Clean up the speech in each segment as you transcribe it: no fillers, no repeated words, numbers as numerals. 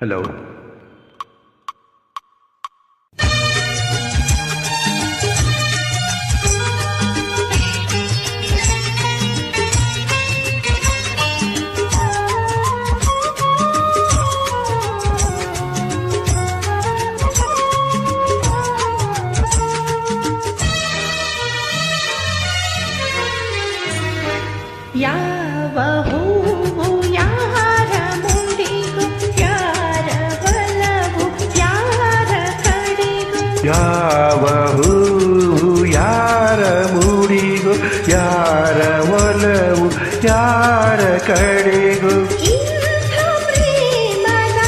Hello. ಯಾವ ಹೂವು ಯಾರ ಮುಂದಿಗೂ, ಯಾರ ಬಲವು ಯಾರ ಕಡೆಗೂ, ಯಾವ ಹೂವು ಯಾರ ಮೂಡಿಗೂ, ಯಾರ ಒಲವು ಯಾರ ಕಡೆಗೂ, ಇಂಥ ಪ್ರೇಮದಾಟದೆ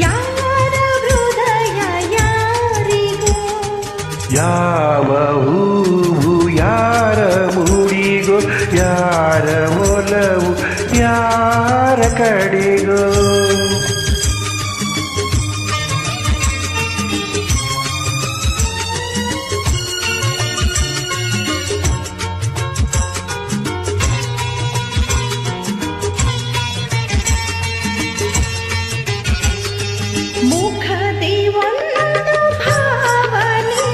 ಯಾರ ಹೃದಯ ಯಾರಿಗೂ, ಯಾವ ಹೂವು ಯಾರ ಮೂಡಿಗೂ, ಯಾರ ಒಲವು ಯಾರ ಕಡೆಗೂ. ಮುಖದಿ ಒಂದು ಭಾವನೆ,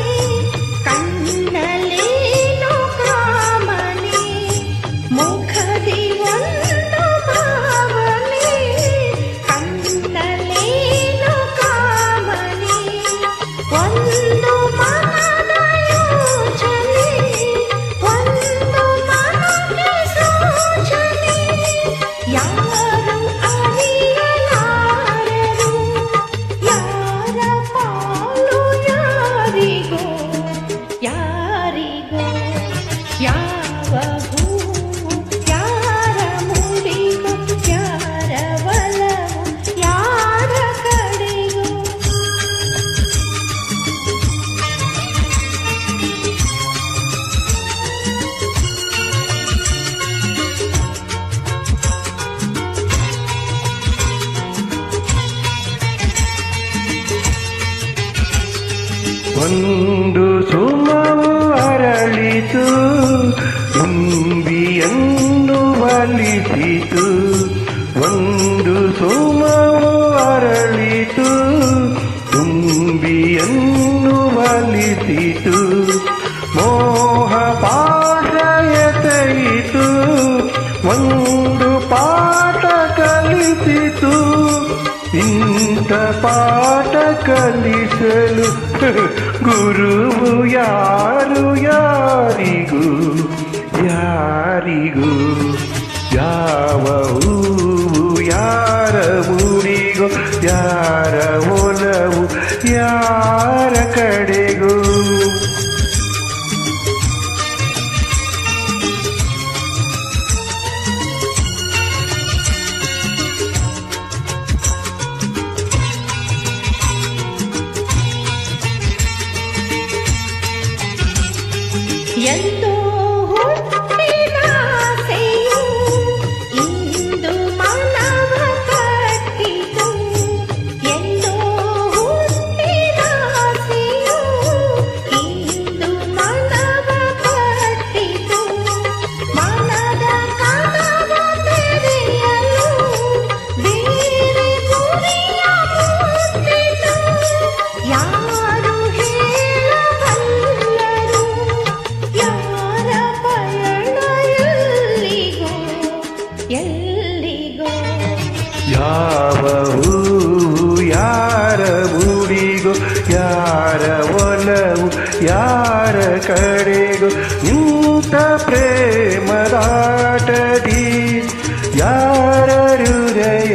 ಕಣ್ಣಲ್ಲೇನೋ ಕಾಮನೆ, ಮುಖದಿ ಒಂದು ಭಾವನೆ, ಕಣ್ಣಲ್ಲೇನೋ ಕಾಮನೆ, ಒಂದು ಮನದ ಯೋಚನೆ, ಒಂದು ಮನದ ಸೂಚನೆ, ಯಾರು ಅರಿಯಲಾರರು, ಯಾರ ಪಾಲು ಯಾರಿಗೋ, ಯಾರಿಗೋ, ಯಾವ ಹೂವು ಯಾರ ಮೂಡಿಗೋ, ಯಾರ ಒಲವು ಯಾರ ಕಡೆಗೋ. ಒಂದು ಸುಮವು ಅರಳಿತು, ತುಂಬಿಯನ್ನು ಬಲಿಸಿತು. ಒಂದು ಸುಮವು ಅರಳಿತು, ತುಂಬಿಯನ್ನು ಬಲಿಸಿತು. ಮೋಹ ಪಾಠ ಎಸೆಯಿತು, ಒಂದು ಪಾಠ ಕಲಿಸಿತು. ಇಂಥ ಪಾಠ ಕಲಿಸಲು ಗುರುವು ಯಾರು ಯಾರಿಗೂ, ಯಾರಿಗೂ. ಯಾವ ಹೂವು ಯಾರ ಮೂಡಿಗೋ, ಯಾರ ಒಲವು ಯಾರ ಕಡೆಗೂ. ಎಂದೋ ಹುಟ್ಟಿದ ಆಸೆಯು ಇಂದು ಮನವ ಕಟ್ಟಿತು, ಎಂದೋ ಹುಟ್ಟಿದ ಆಸೆಯು ಇಂದು ಮನವ ಕಟ್ಟಿತು. ಮನದ ಕನವ ತೆರೆಯಲು ಬೇರೆ ಗುರಿಯ ಮುಟ್ಟಿತು. ಯಾರು ಹೇಳಬಲ್ಲರು, ಯಾರ ಪಯಣ ಎಲ್ಲಿಗೋ, ಎಲ್ಲಿಗೋ. ಯಾವ ಹೂವು ಯಾರ ಮೂಡಿಗೋ, ಯಾರ ಒಲವು ಯಾರ ಕಡೆಗೂ. ಇಂಥ ಪ್ರೇಮದಾಟದಿ ಯಾರ ಹೃದಯ